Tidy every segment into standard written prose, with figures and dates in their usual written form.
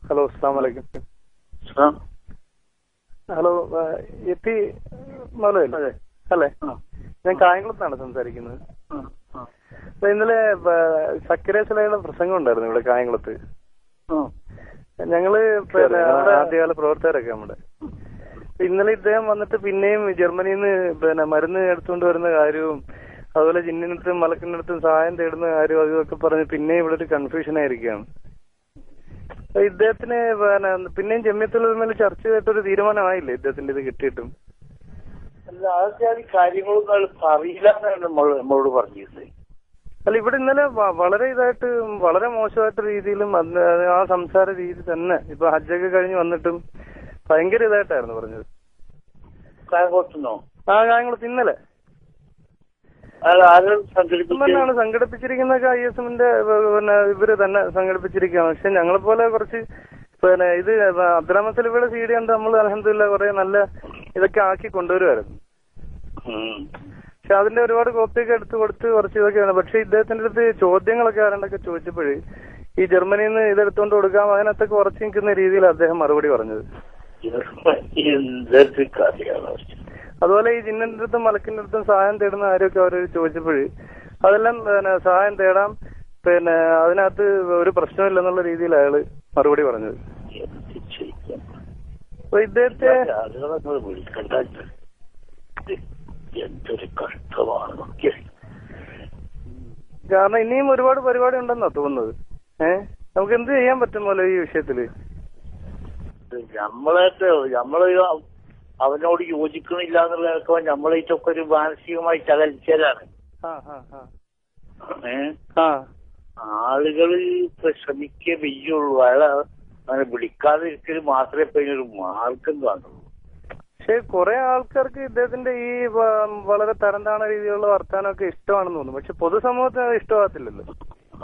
Hello, അസ്സലാമു അലൈക്കും. Hello, എത്തി മലയല്ലേ അല്ലേ? ഞാൻ കായംകുളത്താണ് സംസാരിക്കുന്നത്. ഇന്നലെ സക്കരേശലയുടെ പ്രസംഗം ഉണ്ടായിരുന്നു ഇവിടെ കായംകുളത്ത്. ഞങ്ങള് ആദ്യകാല പ്രവർത്തകരൊക്കെ നമ്മുടെ. ഇന്നലെ ഇദ്ദേഹം വന്നിട്ട് പിന്നെയും ജർമ്മനിയിൽ നിന്ന് മരുന്ന് എടുത്തുകൊണ്ട് വരുന്ന കാര്യവും അതുപോലെ ജിന്നിനടുത്തും മലക്കിനടുത്തും സഹായം തേടുന്ന കാര്യവും അതൊക്കെ പറഞ്ഞ് പിന്നെയും ഇവിടെ ഒരു കൺഫ്യൂഷൻ ആയിരിക്കുകയാണ്. ഇദ്ദേഹത്തിന് പിന്നെയും ജമ്മിയത്തുൽ ചർച്ച ചെയ്തിട്ടൊരു തീരുമാനമായില്ലേ ഇദ്ദേഹത്തിന്റെ ഇത് കിട്ടിയിട്ടും? അല്ല, അതൊക്കെ കാര്യങ്ങളൊന്നും അറിയില്ല എന്നാണ് നമ്മളോട് പറഞ്ഞിരുന്നത്. അല്ല, ഇവിടെ ഇന്നലെ വളരെ ഇതായിട്ട് വളരെ മോശമായിട്ട് രീതിയിലും ആ സംസാര രീതി തന്നെ ഇപ്പൊ ഹജ്ജൊക്കെ കഴിഞ്ഞ് വന്നിട്ടും ഭയങ്കര ഇതായിട്ടായിരുന്നു പറഞ്ഞത്. കായംകുളത്തുനിന്നോ? കായംകുളത്ത് ഇന്നലെ തന്നെയാണ് സംഘടിപ്പിച്ചിരിക്കുന്നതൊക്കെ ISMന്റെ ഇവര് തന്നെ സംഘടിപ്പിച്ചിരിക്കുകയാണ്. പക്ഷെ ഞങ്ങളെ പോലെ കുറച്ച് ഇത് അബ്ദുറഹ്മാൻ സലഫിയുടെ CD കണ്ട് നമ്മൾ അൽഹംദുലില്ലാഹ് കുറെ നല്ല ഇതൊക്കെ ആക്കി കൊണ്ടുവരുമായിരുന്നു. പക്ഷെ അതിന്റെ ഒരുപാട് കോപ്പിയൊക്കെ എടുത്ത് കൊടുത്ത് കുറച്ച് ഇതൊക്കെയാണ്. പക്ഷെ ഇദ്ദേഹത്തിന്റെ അടുത്ത് ചോദ്യങ്ങളൊക്കെ ആരണ്ടൊക്കെ ചോദിച്ചപ്പോഴേ ഈ ജർമ്മനിയിൽ നിന്ന് ഇതെടുത്തുകൊണ്ട് കൊടുക്കാം അതിനകത്തൊക്കെ ഉറച്ചു നിൽക്കുന്ന രീതിയിൽ അദ്ദേഹം മറുപടി പറഞ്ഞത്. അതുപോലെ ഈ ജിന്നിന്റെ അടുത്തും മലക്കിന്റെ അടുത്തും സഹായം തേടുന്ന കാര്യമൊക്കെ അവർ ചോദിച്ചപ്പോഴ് അതെല്ലാം സഹായം തേടാം, അതിനകത്ത് ഒരു പ്രശ്നമില്ലെന്നുള്ള രീതിയിൽ അയാള് മറുപടി പറഞ്ഞത്. അപ്പൊ ഇദ്ദേഹത്തെ എന്തൊരു കഷ്ടമാണ്. കാരണം ഇനിയും ഒരുപാട് പരിപാടി ഉണ്ടെന്നാ തോന്നുന്നത്. നമുക്ക് എന്ത് ചെയ്യാൻ പറ്റുമല്ലോ ഈ വിഷയത്തില്? നമ്മള് അവനോട് യോജിക്കണില്ല എന്നുള്ളതൊക്കെ നമ്മളേറ്റൊക്കെ ഒരു മാനസികമായി ചകൽച്ചലാണ്. ആളുകള് ശ്രമിക്കേ വെയ്യുള്ളൂ. അയാളെ അങ്ങനെ വിളിക്കാതിരിക്കൽ മാത്രമേ ഇപ്പൊ ഇതിനൊരു മാർഗം കാണുള്ളൂ. പക്ഷെ കുറെ ആൾക്കാർക്ക് ഇദ്ദേഹത്തിന്റെ ഈ വളരെ തരംതാണ രീതിയിലുള്ള വർത്താനമൊക്കെ ഇഷ്ടമാണെന്ന് തോന്നുന്നു. പക്ഷെ പൊതുസമൂഹത്തിന് അത് ഇഷ്ടമാകത്തില്ലല്ലോ.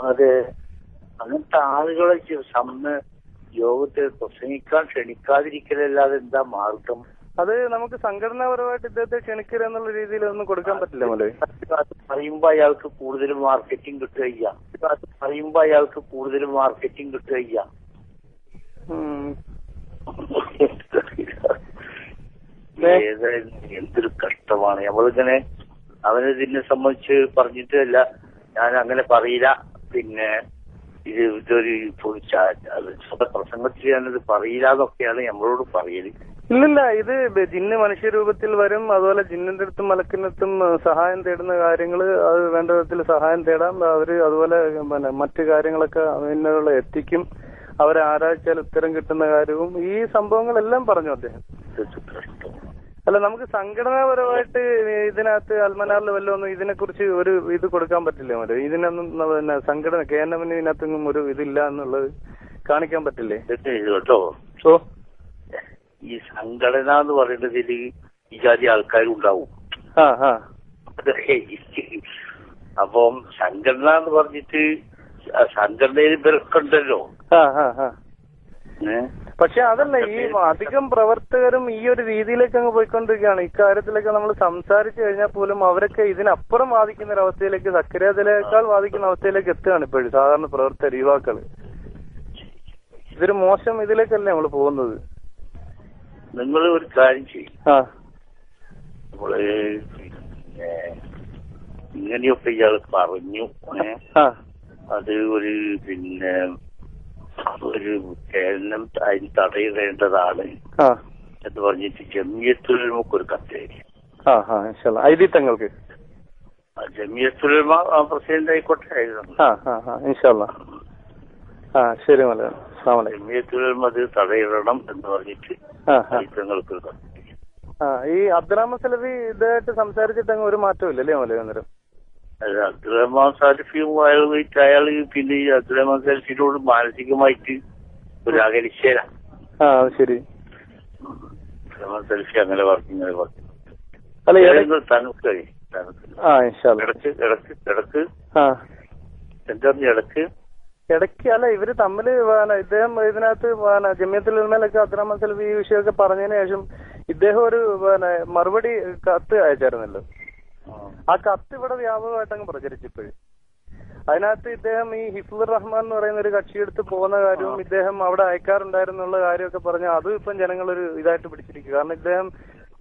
അതെ, അങ്ങനത്തെ ആളുകളെ യോഗത്തിൽ പ്രസംഗിക്കാൻ ക്ഷണിക്കാതിരിക്കലല്ലാതെ എന്താ മാർഗം? അത് നമുക്ക് സംഘടനാപരമായിട്ട് ഇദ്ദേഹത്തെ ക്ഷണിക്കുക എന്നുള്ള രീതിയിൽ ഒന്നും കൊടുക്കാൻ പറ്റില്ല. മോലെ പറയുമ്പോ അയാൾക്ക് കൂടുതൽ മാർക്കറ്റിംഗ് കിട്ടുകയ്യ. എന്തൊരു കഷ്ടമാണ്. നമ്മളിങ്ങനെ അവനതിനെ സംബന്ധിച്ച് പറഞ്ഞിട്ടല്ല, ഞാൻ അങ്ങനെ പറയില്ല, പിന്നെ ഇതൊരു പ്രസംഗത്തിൽ ഞാനത് പറയില്ല എന്നൊക്കെയാണ് നമ്മളോട് പറയല്. ഇല്ലില്ല, ഇത് ജിന്ന് മനുഷ്യരൂപത്തിൽ വരും. അതുപോലെ ജിന്നിന്റെ അടുത്തും മലക്കിന്റെ അടുത്തും സഹായം തേടുന്ന കാര്യങ്ങള് അത് വേണ്ട വിധത്തിൽ സഹായം തേടാം. അവര് അതുപോലെ മറ്റു കാര്യങ്ങളൊക്കെ അതിനുള്ള എത്തിക്കും. അവരെ ആരാച്ചാൽ ഉത്തരം കിട്ടുന്ന കാര്യവും ഈ സംഭവങ്ങളെല്ലാം പറഞ്ഞു അദ്ദേഹം. അല്ല, നമുക്ക് സംഘടനാപരമായിട്ട് ഇതിനകത്ത് അൽമനാറിൽ വല്ലതൊന്നും ഇതിനെക്കുറിച്ച് ഒരു ഇത് കൊടുക്കാൻ പറ്റില്ലേ? മോലെ ഇതിനൊന്നും സംഘടന KNM ഇതിനകത്തൊന്നും ഒരു ഇതില്ല എന്നുള്ളത് കാണിക്കാൻ പറ്റില്ലേ? കേട്ടോ, ഈ സംഘടന എന്ന് പറയുന്നതിൽ ഈ ജാതി ആൾക്കാരും ഉണ്ടാവും. അപ്പം സംഘടന എന്ന് പറഞ്ഞിട്ട് സംഘടനയിൽ ഇവരൊക്കെണ്ടല്ലോ. പക്ഷെ അതല്ല, ഈ അധികം പ്രവർത്തകരും ഈ ഒരു രീതിയിലേക്ക് അങ്ങ് പോയിക്കൊണ്ടിരിക്കുകയാണ്. ഇക്കാര്യത്തിലൊക്കെ നമ്മൾ സംസാരിച്ചു കഴിഞ്ഞാൽ പോലും അവരൊക്കെ ഇതിനപ്പുറം വാദിക്കുന്ന ഒരു അവസ്ഥയിലേക്ക്, സക്കരേതിനേക്കാൾ വാദിക്കുന്ന അവസ്ഥയിലേക്ക് എത്തുകയാണ് ഇപ്പോഴും സാധാരണ പ്രവർത്തകർ, യുവാക്കള്. ഇതൊരു മോശം ഇതിലേക്കല്ലേ നമ്മൾ പോകുന്നത്? നിങ്ങൾ ഒരു കാര്യം ചെയ്യും, നമ്മള് ഇങ്ങനെയൊക്കെ ഇയാൾ പറഞ്ഞു, അത് ഒരു കേരളം അതിന് തടയിടേണ്ടതാണ് എന്ന് പറഞ്ഞിട്ട് ജമിയത്തുലമക്ക് ഒരു കത്തേരി. തങ്ങൾക്ക് ജമിയത്തുലമ പ്രസിഡന്റ് ആയിക്കോട്ടെ. ശരി, ജമിയത്തുലമ അത് തടയിടണം എന്ന് പറഞ്ഞിട്ട് തങ്ങൾക്ക് ഒരു കത്തേരി. ഈ അബ്ദുറഹ്മാൻ സലഫി ഇതായിട്ട് സംസാരിച്ചിട്ട് അങ്ങ് ഒരു മാറ്റവും ഇല്ലല്ലേ മോലെ? അന്നേരം അബ്ദുറഹ്മാൻ സലഫിയും അയാള് പിന്നെ ഈ അബ്ദുറഹ്മാൻ സലഫിനോട് മാനസികമായിട്ട് ഒരു അകലിച്ചേരാ. ശരി, അബ്ദുറഹ്മാൻ സലഫി അങ്ങനെ പറഞ്ഞു ഇടയ്ക്ക് അല്ല, ഇവര് തമ്മില് ഇദ്ദേഹം ഇതിനകത്ത് ജമിയത്തുൽ ഉലമയിലൊക്കെ അബ്ദുറഹ്മാൻ സലഫി ഈ വിഷയമൊക്കെ പറഞ്ഞതിന് ശേഷം ഇദ്ദേഹം ഒരു മറുപടി കത്ത് അയച്ചായിരുന്നല്ലോ. ആ കത്ത് ഇവിടെ വ്യാപകമായിട്ട് അങ്ങ് പ്രചരിച്ചിപ്പോഴും. അതിനകത്ത് ഇദ്ദേഹം ഈ ഹിഫ്ലുർ റഹ്മാൻ എന്ന് പറയുന്ന ഒരു കക്ഷിയെടുത്ത് പോകുന്ന കാര്യവും ഇദ്ദേഹം അവിടെ അയക്കാറുണ്ടായിരുന്നുള്ള കാര്യമൊക്കെ പറഞ്ഞ അതും ഇപ്പം ജനങ്ങളൊരു ഇതായിട്ട് പിടിച്ചിരിക്കുക. കാരണം ഇദ്ദേഹം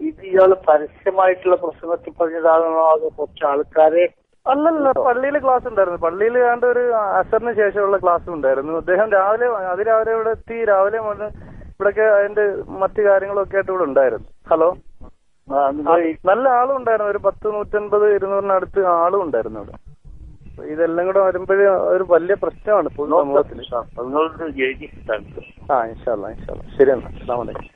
ഇത് ഇയാള് പരസ്യമായിട്ടുള്ള പ്രസംഗത്തിൽ പറഞ്ഞതാണോ അത് കുറച്ച് ആൾക്കാരെ? അല്ലല്ല, പള്ളിയിൽ ക്ലാസ് ഉണ്ടായിരുന്നു. പള്ളിയിൽ കണ്ട ഒരു അസറിന് ശേഷമുള്ള ക്ലാസ് ഉണ്ടായിരുന്നു. അദ്ദേഹം അതിരാവിലെ ഇവിടെ എത്തി, രാവിലെ വന്ന് ഇവിടൊക്കെ അതിന്റെ മറ്റു കാര്യങ്ങളൊക്കെ ആയിട്ട് ഇവിടെ ഉണ്ടായിരുന്നു. ഹലോ, നല്ല ആളും ഉണ്ടായിരുന്നു. ഒരു 150-200 ആളും ഉണ്ടായിരുന്നു ഇവിടെ. ഇതെല്ലാം കൂടെ വരുമ്പോഴേ ഒരു വലിയ പ്രശ്നമാണ് പൊതു സമൂഹത്തിൽ. നിങ്ങളൊന്ന് എഴുതി. ഇൻഷാ അല്ലാ. ശരി എന്നാ. അസ്സലാമു അലൈക്കും.